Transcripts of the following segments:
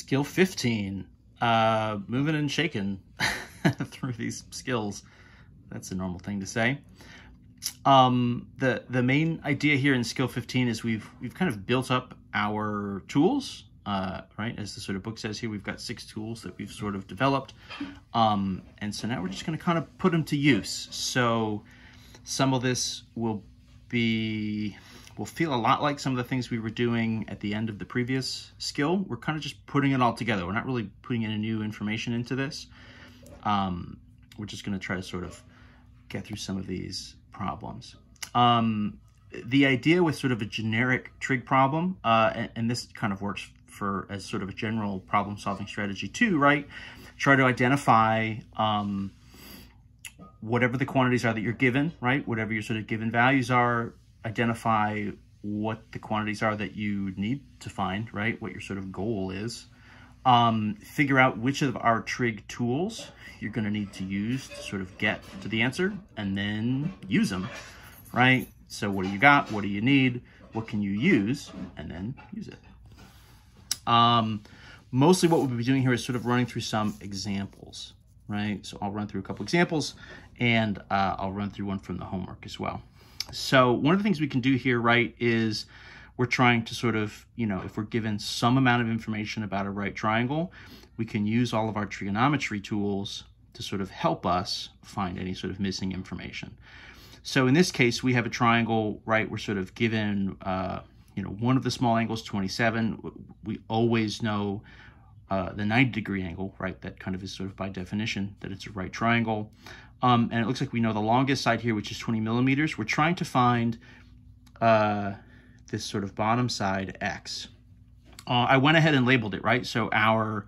Skill 15, moving and shaking through these skills. That's a normal thing to say. The main idea here in skill 15 is we've kind of built up our tools, right? As the sort of book says here, we've got 6 tools that we've sort of developed. And so now we're just going to kind of put them to use. So some of this will feel a lot like some of the things we were doing at the end of the previous skill. We're kind of just putting it all together. We're not really putting any new information into this. We're just going to try to sort of get through some of these problems. The idea with sort of a generic trig problem, and this kind of works as sort of a general problem solving strategy too, right? Try to identify whatever the quantities are that you're given, right? Whatever your sort of given values are, identify what the quantities are that you need to find, right? What your sort of goal is. Figure out which of our trig tools you're going to need to use to sort of get to the answer, and then use them, right? So what do you got? What do you need? What can you use? And then use it. Mostly what we'll be doing here is sort of running through some examples, right? So I'll run through a couple examples, and I'll run through one from the homework as well. So one of the things we can do here, right, is we're trying to sort of, if we're given some amount of information about a right triangle, we can use all of our trigonometry tools to sort of help us find any sort of missing information. So in this case, we have a triangle, right? We're sort of given, one of the small angles, 27. We always know the 90-degree angle, right? That kind of is sort of by definition that it's a right triangle. And it looks like we know the longest side here, which is 20 millimeters. We're trying to find this sort of bottom side, X. I went ahead and labeled it, right? So our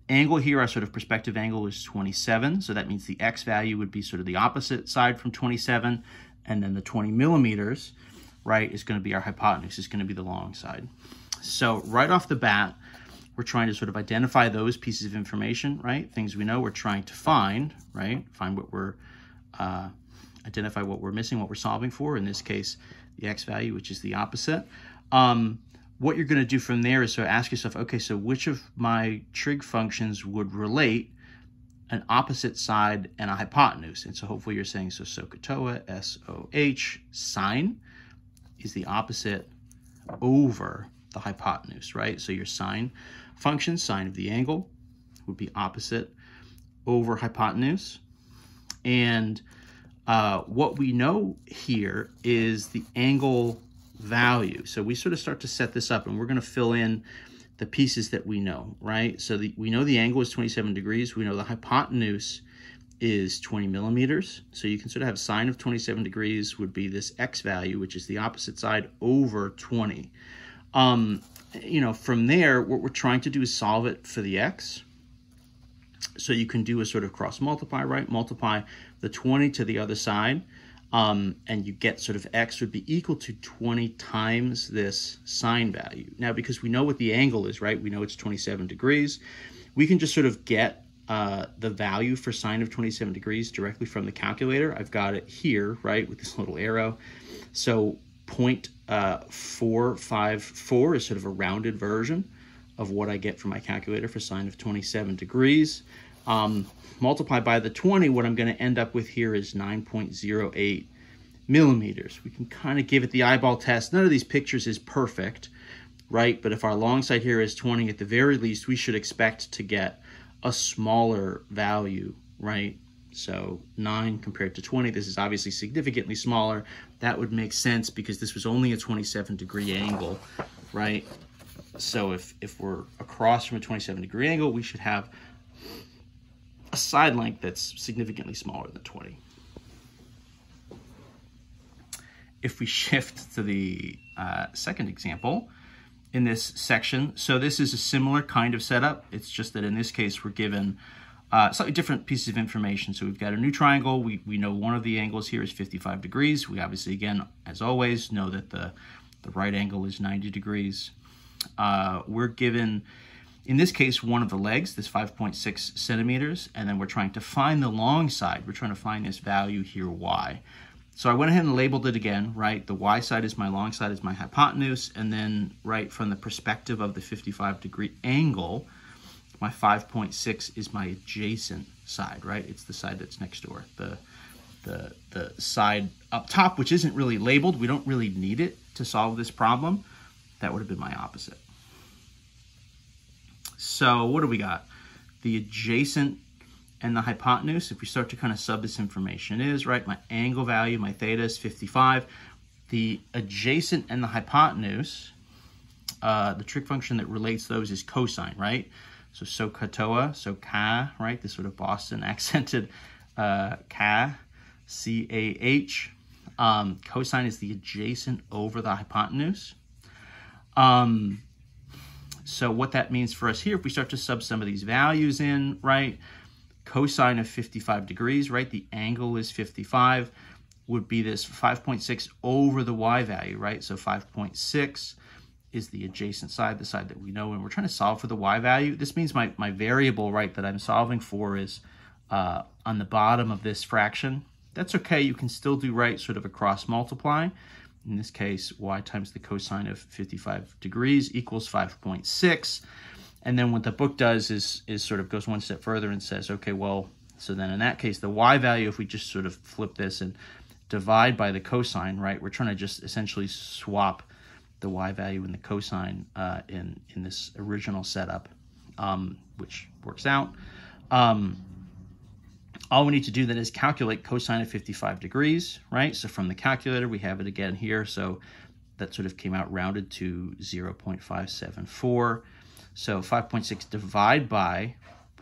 angle here, our sort of perspective angle is 27. So that means the X value would be sort of the opposite side from 27. And then the 20 millimeters, right, is going to be our hypotenuse, is going to be the long side. So right off the bat, we're trying to sort of identify those pieces of information, right? Things we know we're trying to find, right? Find what we're, identify what we're missing, what we're solving for. In this case, the X value, which is the opposite. What you're going to do from there is to ask yourself, okay, so which of my trig functions would relate an opposite side and a hypotenuse? And so hopefully you're saying, so SOHCAHTOA, S-O-H, sine is the opposite over the hypotenuse, right? So your sine function, sine of the angle, would be opposite over hypotenuse. And what we know here is the angle value. So we sort of start to set this up, and we're going to fill in the pieces that we know, right? So we know the angle is 27 degrees. We know the hypotenuse is 20 millimeters. So you can sort of have sine of 27 degrees would be this X value, which is the opposite side over 20. From there, what we're trying to do is solve it for the X. So you can do a sort of cross multiply, right? Multiply the 20 to the other side, and you get sort of X would be equal to 20 times this sine value. Now, because we know what the angle is, right? We know it's 27 degrees. We can just sort of get the value for sine of 27 degrees directly from the calculator. I've got it here, right, with this little arrow. So 0.454 is sort of a rounded version of what I get from my calculator for sine of 27 degrees. Multiply by the 20, what I'm going to end up with here is 9.08 millimeters. We can kind of give it the eyeball test. None of these pictures is perfect, right? But if our long side here is 20, at the very least, we should expect to get a smaller value, right? So 9 compared to 20, this is obviously significantly smaller. That would make sense because this was only a 27-degree angle, right? So if we're across from a 27-degree angle, we should have a side length that's significantly smaller than 20. If we shift to the second example in this section, so this is a similar kind of setup. It's just that in this case, we're given slightly different pieces of information. So we've got a new triangle. We know one of the angles here is 55 degrees. We obviously, again, as always, know that the right angle is 90 degrees. We're given, in this case, one of the legs, this 5.6 centimeters, and then we're trying to find the long side. We're trying to find this value here, y. So I went ahead and labeled it again, right? The y side is my long side, is my hypotenuse, and then right from the perspective of the 55-degree angle, My 5.6 is my adjacent side, right? It's the side that's next door. The side up top, which isn't really labeled, we don't really need it to solve this problem. That would have been my opposite. So what do we got? The adjacent and the hypotenuse, if we start to kind of sub this information is, right, my angle value, my theta is 55. The adjacent and the hypotenuse, the trig function that relates those is cosine, right? So SOHCAHTOA, so ka, right? This sort of Boston accented ka, C-A-H. Cosine is the adjacent over the hypotenuse. So what that means for us here, if we start to sub some of these values in, right? Cosine of 55 degrees, right? The angle is 55, would be this 5.6 over the y value, right? So 5.6 is the adjacent side, the side that we know, and we're trying to solve for the y value. This means my variable, right, that I'm solving for is on the bottom of this fraction. That's okay, you can still do, right, sort of a cross multiply. In this case, y times the cosine of 55 degrees equals 5.6. And then what the book does is sort of goes one step further and says, okay, well, so then in that case, the y value, if we just sort of flip this and divide by the cosine, right, we're trying to just essentially swap the y value and the cosine in this original setup, which works out. All we need to do then is calculate cosine of 55 degrees, right? So from the calculator, we have it again here. So that sort of came out rounded to 0.574. So 5.6 divide by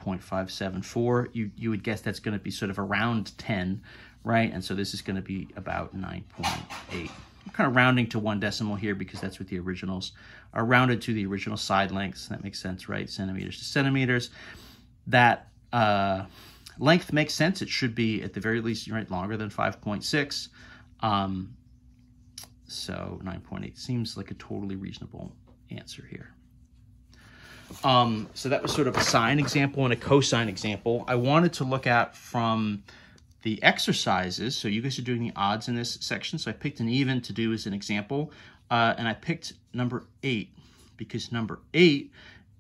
0.574, you would guess that's going to be sort of around 10, right? And so this is going to be about 9.8. I'm kind of rounding to 1 decimal here because that's what the originals are rounded to, the original side lengths. That makes sense, right? Centimeters to centimeters. That length makes sense. It should be, at the very least, right, longer than 5.6. So 9.8 seems like a totally reasonable answer here. So that was sort of a sine example and a cosine example. I wanted to look at from the exercises. So you guys are doing the odds in this section. So I picked an even to do as an example. And I picked number 8 because number 8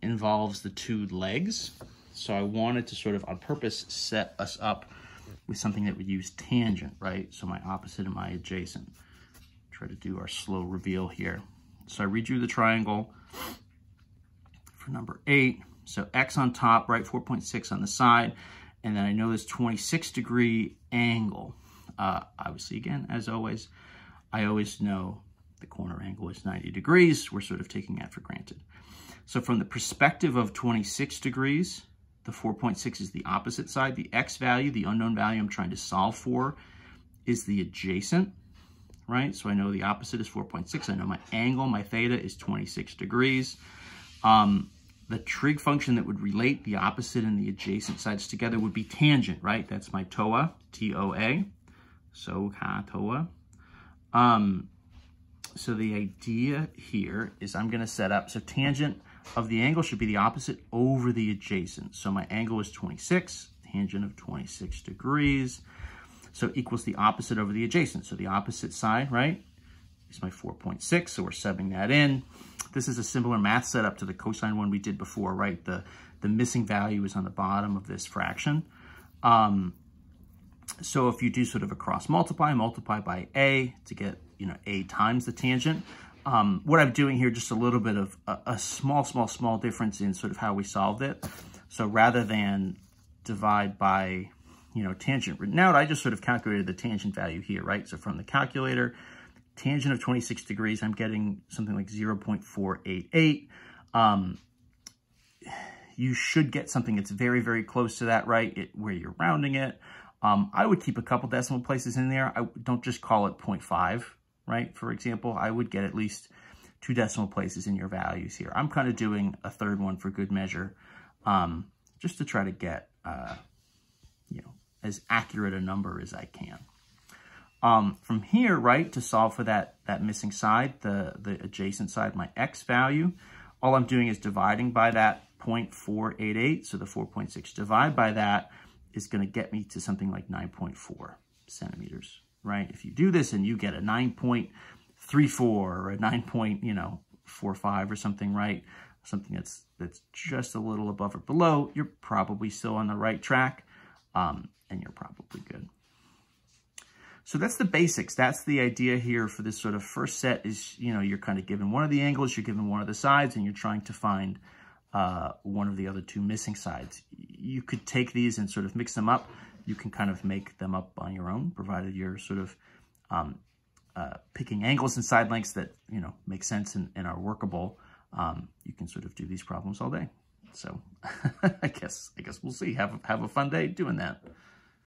involves the 2 legs. So I wanted to sort of on purpose set us up with something that would use tangent, right? So my opposite and my adjacent. Try to do our slow reveal here. So I redrew the triangle for number 8. So x on top, right, 4.6 on the side. And then I know this 26-degree angle. Obviously, again, as always, I always know the corner angle is 90 degrees. We're sort of taking that for granted. So from the perspective of 26 degrees, the 4.6 is the opposite side. The x value, the unknown value I'm trying to solve for, is the adjacent, right? So I know the opposite is 4.6. I know my angle, my theta, is 26 degrees. The trig function that would relate the opposite and the adjacent sides together would be tangent, right? That's my TOA, T-O-A, SOHCAHTOA. So the idea here is I'm going to set up, so tangent of the angle should be the opposite over the adjacent. So my angle is 26, tangent of 26 degrees. So equals the opposite over the adjacent. So the opposite side, right, is my 4.6. So we're subbing that in. This is a similar math setup to the cosine one we did before, right? The missing value is on the bottom of this fraction. So if you do sort of a cross multiply by a to get, you know, a times the tangent. What I'm doing here, just a little bit of a small difference in sort of how we solved it. So rather than divide by, you know, tangent written out, I just sort of calculated the tangent value here, right? So from the calculator, tangent of 26 degrees, I'm getting something like 0.488. You should get something that's very, very close to that, right? Where you're rounding it. I would keep a couple decimal places in there. I don't just call it 0.5, right? For example, I would get at least 2 decimal places in your values here. I'm kind of doing a third one for good measure, just to try to get, you know, as accurate a number as I can. From here, right, to solve for that missing side, the adjacent side, my x value, all I'm doing is dividing by that 0.488. So the 4.6 divide by that is going to get me to something like 9.4 centimeters, right? If you do this and you get a 9.34 or a 9.45 or something, right? something that's just a little above or below, you're probably still on the right track, and you're probably good. So that's the basics. That's the idea here for this sort of first set is, you know, you're kind of given one of the angles, you're given one of the sides, and you're trying to find one of the other two missing sides. You could take these and sort of mix them up. You can kind of make them up on your own, provided you're sort of picking angles and side lengths that, you know, make sense and are workable. You can sort of do these problems all day. So I guess we'll see. Have a fun day doing that.